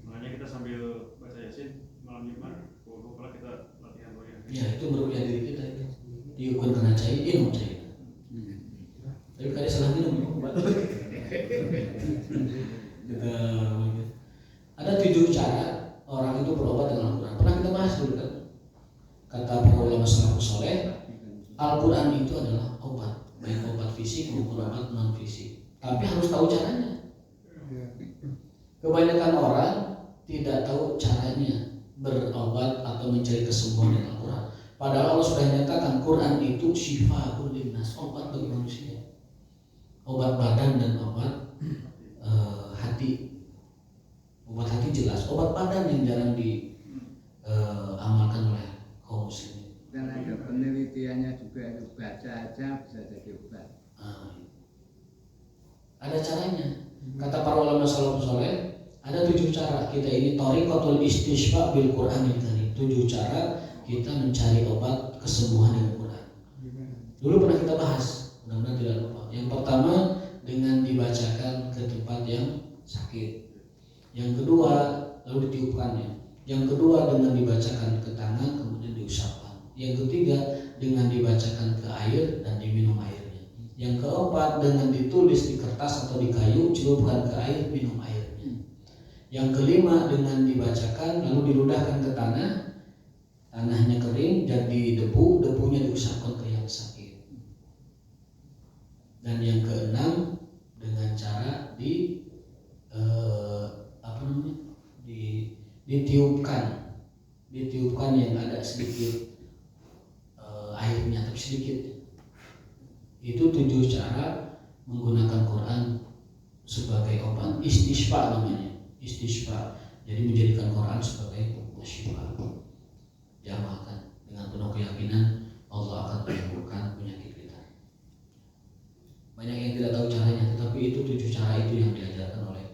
Makanya kita sambil baca Yasin malam Jumat, pokoknya kita latihan ruqyah. Ya, itu meruqyah diri kita itu. Diukur kena cai, minum cai. Tapi kali salah minum. Ada 7 cara orang itu berobat dengan Al-Quran. Pernah kita bahas dulu kan? Kata para ulama salafus saleh, Al-Quran itu adalah obat, baik obat fisik maupun obat non fisik. Tapi harus tahu caranya. Kebanyakan orang tidak tahu caranya berobat atau mencari kesembuhan dengan Al-Quran. Padahal Allah sudah nyatakan Quran itu syifaa'un linnas, obat bagi manusia. Obat badan dan obat hati. Obat hati jelas, obat badan yang jarang diamalkan oleh kaum muslimin. Dan ada penelitiannya juga, itu baca aja bisa jadi obat. Ada caranya. Kata para ulama salafus saleh, ada 7 cara. Kita ini thariqatul istisqa bil Qur'anil Karim. 7 cara kita mencari obat kesembuhan dengan Quran. Dulu pernah kita bahas, mudah-mudahan tidak lupa. Yang pertama dengan dibacakan ke tempat yang sakit. Yang kedua lalu ditiupkannya. Yang kedua dengan dibacakan ke tangan kemudian diusapkan. Yang ketiga dengan dibacakan ke air dan diminum airnya. Yang keempat dengan ditulis di kertas atau di kayu, celupkan ke air, minum airnya. Yang kelima dengan dibacakan lalu diludahkan ke tanah, tanahnya kering jadi debu, debunya diusapkan ke yang sakit. Dan yang keenam dengan cara ditiupkan yang ada sedikit airnya, tapi sedikit. Itu 7 cara menggunakan Quran sebagai obat. Istisqa namanya, istisqa. Jadi menjadikan Quran sebagai syifa. Diamalkan dengan penuh keyakinan Allah akan menyembuhkan penyakit kita. Banyak yang tidak tahu caranya, tetapi itu 7 cara itu yang diajarkan oleh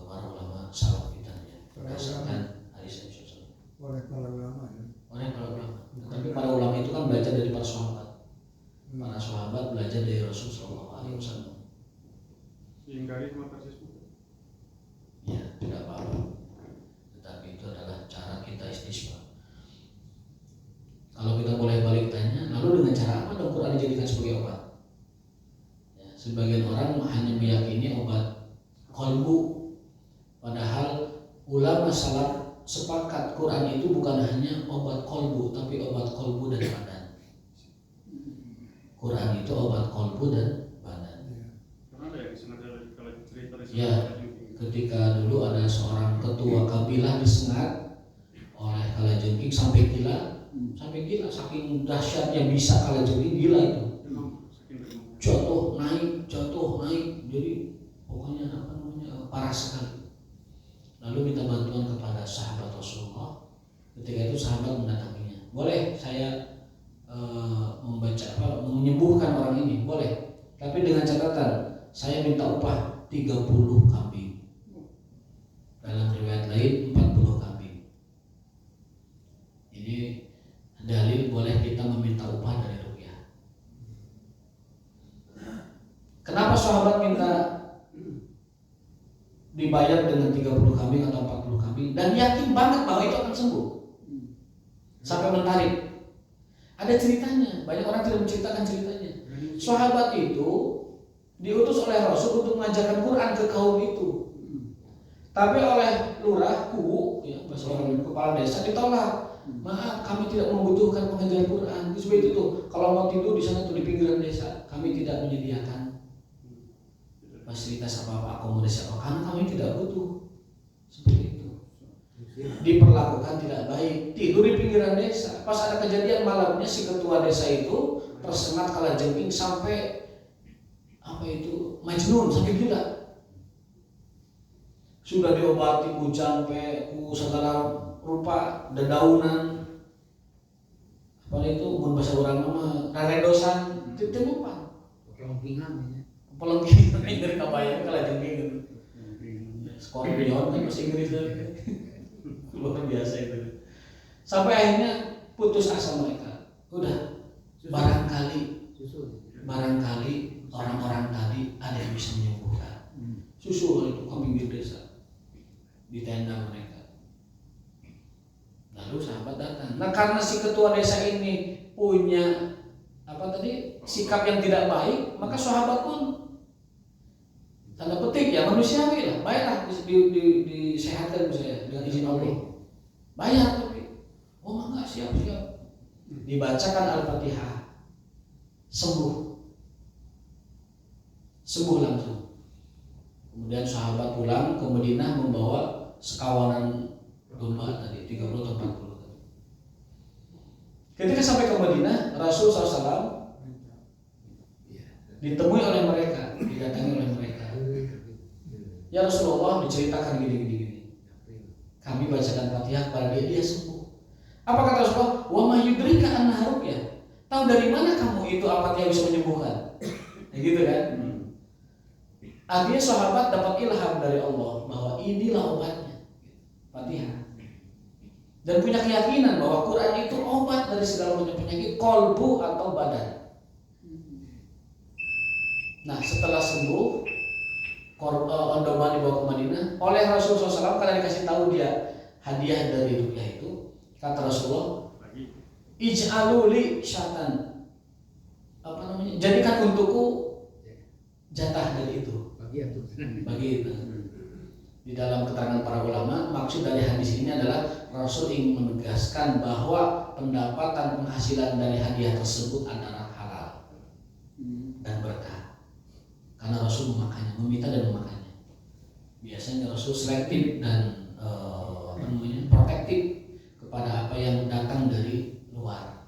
para ulama salaf kita ya. Berdasarkan hadis Nabi SAW. Oleh para ulama ya. Oleh para ulama. Tetapi para ulama itu kan belajar dari para sahabat. Para sahabat belajar dari Rasulullah SAW. Hindari sama persis buku. Ya, tidak apa-apa. Tetapi itu adalah cara kita istisqa. Kalau kita boleh balik tanya, lalu dengan cara apa dong Quran dijadikan sebagai obat? Ya, sebagian orang hanya meyakini obat kolbu, padahal ulama salaf sepakat Quran itu bukan hanya obat kolbu, tapi obat kolbu dan badan. Quran itu obat kolbu dan badan. Karena ada yang sengaja kalau cerita di Ya, ketika dulu ada seorang ketua kabilah disengat oleh kalajengking sampai gila, saking dahsyatnya bisa kalajengking gila itu. Jatuh naik, jadi pokoknya parah sekali. Lalu minta bantuan kepada sahabat Rasulullah. Ketika itu sahabat mendatanginya. Boleh saya menyembuhkan orang ini? Boleh. Tapi dengan catatan saya minta upah 30 kambing. Dalam riwayat lain 40 kambing. Ini dalil boleh kita meminta upah dari ruqyah. Kenapa sahabat minta dibayar dengan 30 kambing atau 40 kambing dan yakin banget bahwa itu akan sembuh? Sampai menarik. Ada ceritanya, banyak orang tidak menceritakan ceritanya. Sahabat itu diutus oleh Rasul untuk mengajarkan Quran ke kaum itu. Tapi oleh lurah, ya, bahasa orang kepala desa ditolak. Maaf, kami tidak membutuhkan pengajar Quran. Seperti itu tuh, kalau mau tidur di sana tuh di pinggiran desa, kami tidak menyediakan fasilitas apa-apa, akomodasi apa, karena kami tidak butuh. Seperti itu. Diperlakukan tidak baik, tidur di pinggiran desa. Pas ada kejadian malamnya si ketua desa itu tersengat kalajengking sampai majnun, sampai gila. Sudah diobati ku jampe, ku segala rupa, dedaunan. Apa itu mun bahasa urang mah raredosan, teu mempan. Pelengkingan Inggris kabayang kalajengking. Skorpion kan bahasa Inggris luar biasa itu. Sampai akhirnya putus asa mereka. Udah, barangkali orang-orang tadi ada yang bisa menyembuhkan. Susul itu kambing di desa, di tenda mereka. Lalu sahabat datang. Nah karena si ketua desa ini punya sikap yang tidak baik, maka sahabat pun tanda petik ya manusiawi lah, baiklah disehatkan saya dengan izin Allah. Bayar tapi, enggak, siap. Dibacakan Al-Fatihah, sembuh langsung. Kemudian sahabat pulang ke Madinah membawa sekawanan domba tadi 30 atau 40 tadi. Ketika sampai ke Madinah, Rasul SAW ditemui oleh mereka, didatangi oleh mereka. Ya Rasulullah, diceritakan gini. Kami bacakan Fatihah kepada dia sembuh. Apa kata Rasulullah? Wa ma yudrika annaha ruqyah. Tahu dari mana kamu itu Al-Fatihah bisa menyembuhkan? Gitu kan? Artinya sahabat dapat ilham dari Allah bahwa inilah obatnya, Fatihah. Dan punya keyakinan bahwa Quran itu obat dari segala macam penyakit kolbu atau badan. Nah setelah sembuh, domba dibawa ke Madinah oleh Rasulullah SAW karena dikasih tahu dia hadiah dari ruqyah itu. Kata Rasulullah, ij'alu li syatan, jadikan untukku jatah dari itu. Bagi itu. Di dalam keterangan para ulama, maksud dari hadis ini adalah Rasul ingin menegaskan bahwa pendapatan penghasilan dari hadiah tersebut adalah halal dan berkah. Karena Rasul memakannya, meminta dan memakannya. Biasanya Rasul selektif dan protektif kepada apa yang datang dari luar.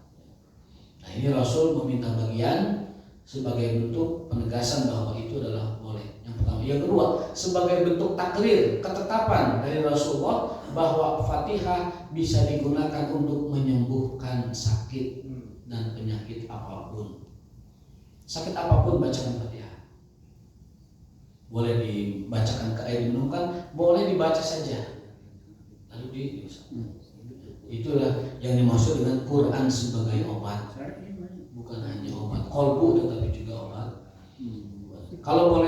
Nah ini Rasul meminta bagian sebagai bentuk penegasan bahwa itu adalah boleh. Yang pertama. Yang kedua, sebagai bentuk takrir, ketetapan dari Rasulullah bahwa Fatihah bisa digunakan untuk menyembuhkan sakit dan penyakit apapun. Sakit apapun bacakan Fatihah. Boleh dibacakan ke air diminumkan, boleh dibaca saja. Lalu itulah yang dimaksud dengan Quran sebagai obat. Bukan hanya obat kolbu tetapi juga obat. Kalau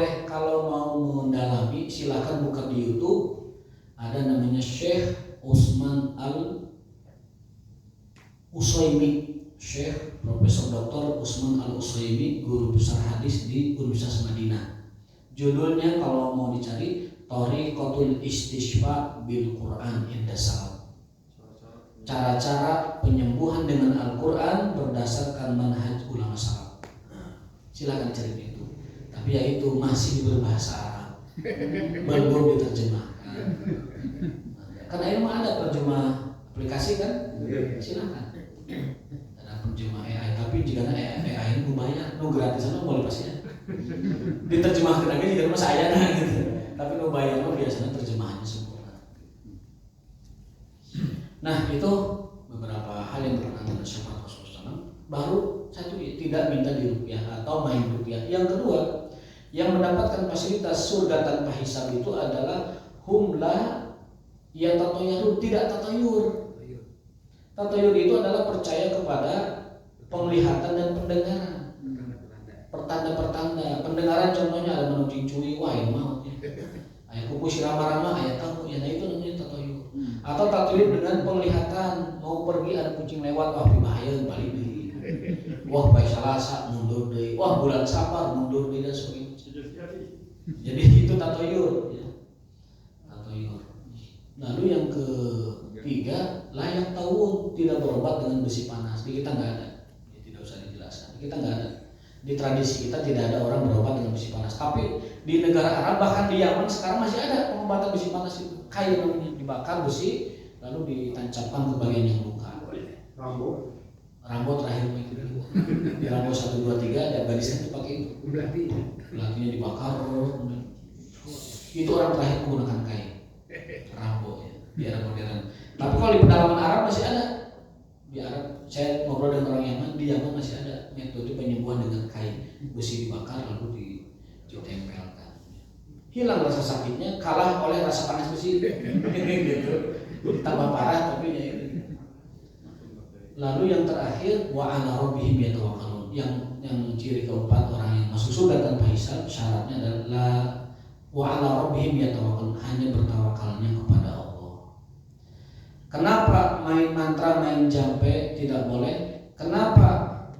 mau mendalami silakan buka di YouTube. Ada namanya Syekh Utsman Al-Utsaimin, Syekh Profesor Dr. Utsman Al-Utsaimin, guru besar hadis di Universitas Madinah. Judulnya kalau mau dicari Thariqatul Istisfa bil Quran inda Salaf. Cara-cara penyembuhan dengan Al-Quran berdasarkan manhaj ulama salaf. silakan cerita itu. Tapi ya itu masih berbahasa Arab, belum diterjemahkan. Karena ini mah ada terjemah aplikasi kan, silakan. Ada penjemah AI, tapi jika AI ini bayar, nu gratisan boleh pastinya. Diterjemahkan lagi jika mas saya gitu. Tapi nu bayar mah biasanya terjemahannya sempurna. Nah itu beberapa hal yang berkenaan dengan syafaat Rasulullah. Baru satu, tidak minta diruqyah atau main ruqyah. Yang kedua, yang mendapatkan fasilitas surga tanpa hisab itu adalah humla ya tatayur, tidak tatayur. Tatayur itu adalah percaya kepada penglihatan dan pendengaran. Pertanda-pertanda, pendengaran contohnya ada menunjuk cuy, wah ini mau ya. Ayah kuku sirama-rama, ayah tahu ya, nah itu namanya tatayur. Atau tatayur dengan penglihatan, mau pergi ada kucing lewat, wah bahaya balik deh. Wah baik salasa mundur deh, wah bulan Safar mundur deh dan sebagainya. Jadi itu tatayur ya. Tatayur. Lalu yang ketiga, layak tahu tidak berobat dengan besi panas. Di kita nggak ada, ya, tidak usah dijelaskan. Di kita nggak ada. Di tradisi kita tidak ada orang berobat dengan besi panas. Tapi di negara Arab bahkan di Yaman sekarang masih ada pengobatan besi panas itu. Kayu namanya, dibakar besi lalu ditancapkan ke bagian yang luka. Rambut terakhir itu di rambut 1, 2, 3 ada barisan dipakai itu. Belatinya dibakar. Itu orang terakhir menggunakan kayu. Rambut ya, di era modern. Tapi kalau di pedalaman Arab masih ada. Di Arab, saya ngobrol dengan orang Yaman, di Yaman masih ada metode penyembuhan dengan kain besi dibakar lalu ditempelkan. Hilang rasa sakitnya, kalah oleh rasa panas besi. Gitu. Tambah parah tapi ya itu. Lalu yang terakhir wa ala rabbihim yatawakkalun. Yang ciri keempat orang yang masuk surga tanpa hisab syaratnya adalah wa ala rabbihim yatawakkalun, hanya bertawakalnya kepada Allah. Kenapa main mantra, main jampe tidak boleh? Kenapa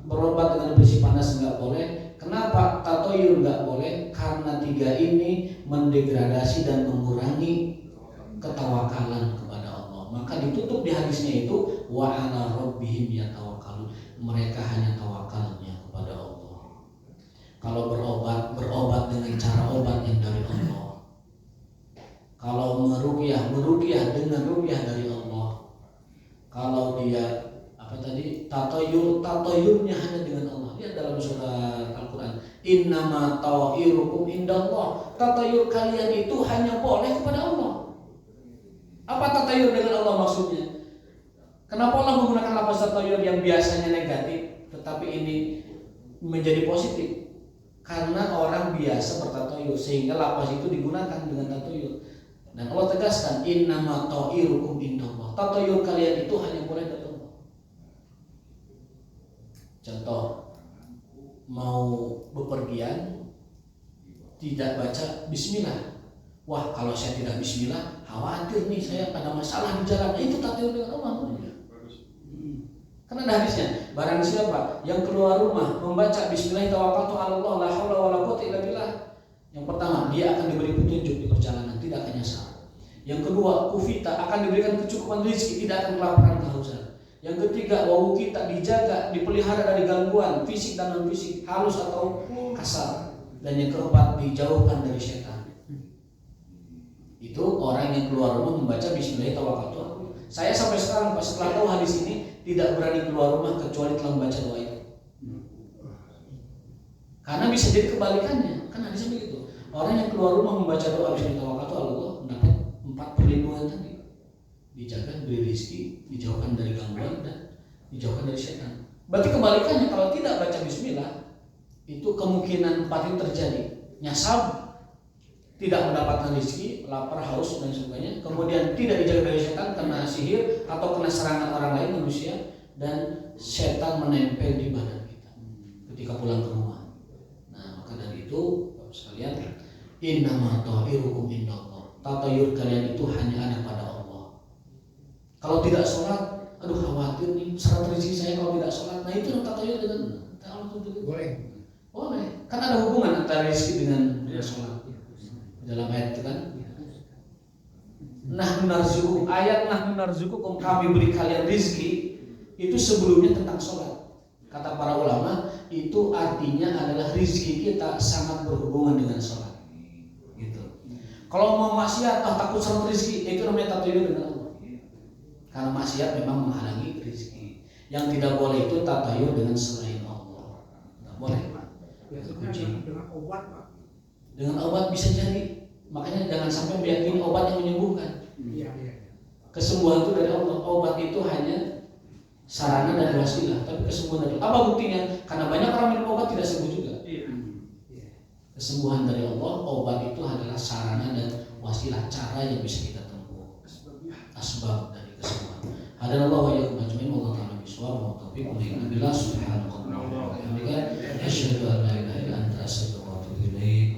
berobat dengan besi panas nggak boleh? Kenapa tatayur nggak boleh? Karena tiga ini mendegradasi dan mengurangi ketawakalan kepada Allah. Maka ditutup di hadisnya itu wa ala rabbihim yatawakkalun. Mereka hanya tawakalnya kepada Allah. Kalau berobat dengan cara obat yang dari Allah. Kalau meruqyah dengan ruqyah dari Allah. Kalau dia tatayurnya hanya dengan Allah. Lihat dalam surat Al-Qur'an, innama ta'irukum indallah. Tatayur kalian itu hanya boleh kepada Allah. Apa tatayur dengan Allah maksudnya? Kenapa Allah menggunakan lafaz tatayur yang biasanya negatif tetapi ini menjadi positif? Karena orang biasa bertatayur sehingga lafaz itu digunakan dengan tatayur. Dan Allah tegaskan innama ta'irukum indallah. Tatayur kalian itu hanya boleh dari Allah. Contoh, mau bepergian tidak baca bismillah. Wah, kalau saya tidak bismillah, khawatir nih saya ada masalah di jalan. Itu tatayur dengan Allah. Karena ada hadisnya, barang siapa yang keluar rumah membaca bismillah tawakkaltu 'ala Allah la haula wala quwwata illa billah. Yang pertama, dia akan diberi petunjuk di perjalanan, tidak akan nyasar. Yang kedua, kufita, akan diberikan kecukupan rezeki, tidak akan kelaparan kehausan. Yang ketiga, wawu kita dijaga, dipelihara dari gangguan fisik dan non fisik, halus atau kasar. Dan yang keempat, dijauhkan dari setan. Itu orang yang keluar rumah membaca bismillahirrahmanirrahim. Saya sampai sekarang setelah tahu hadis ini tidak berani keluar rumah kecuali telah membaca doa itu. Karena bisa jadi kebalikannya, kan hadisnya begitu. Orang yang keluar rumah membaca doa bismillahirrahmanirrahim mendapat 4 perlindungan tadi. Dijaga, diberi rezeki, dijauhkan dari gangguan dan dijauhkan dari setan. Berarti kebalikannya, kalau tidak baca bismillah, itu kemungkinan 4 itu terjadi. Nyasab, tidak mendapatkan rezeki, lapar, haus dan sebagainya. Kemudian tidak dijaga dari setan karena sihir atau kena serangan orang lain manusia, dan setan menempel di badan kita ketika pulang ke rumah. Nah, maka dari itu, Bapak sekalian, innama ta'irukum indallah. Tatayur kalian itu hanya ada pada Allah. Kalau tidak sholat, aduh khawatir nih syarat rezeki saya kalau tidak sholat. Nah itu tatayur dengan Allah itu boleh. Kan ada hubungan antara rezeki dengan sholat. Dalam ayat itu kan, nahnu narzuqukum, ayat nahnu narzuqukum, kami beri kalian rezeki, itu sebelumnya tentang sholat. Kata para ulama itu artinya adalah rizki kita sangat berhubungan dengan sholat. Gitu. Kalau mau maksiat takut sama rizki, itu namanya tatayur dengan Allah. Karena maksiat memang menghalangi rizki. Yang tidak boleh itu tatayur dengan selain Allah. Tidak boleh. Biasanya dengan obat, Pak. Dengan obat bisa jadi. Makanya jangan sampai meyakini obat yang menyembuhkan. Iya. Kesembuhan itu dari Allah. Obat itu hanya sarana dan wasilah, tapi kesembuhan dari Allah. Apa buktinya? Karena banyak orang minum obat tidak sembuh juga. Kesembuhan dari Allah, obat itu adalah sarana dan wasilah, cara yang bisa kita tempuh. Asbab dari kesembuhan. Hadanallahu wa iyyakum ajmain. Wallahu ta'ala bishawab wa taufiq billah. Subhanallahi wa bihamdihi. Asyhadu an la ilaha illa anta astaghfiruka wa atubu ilaik.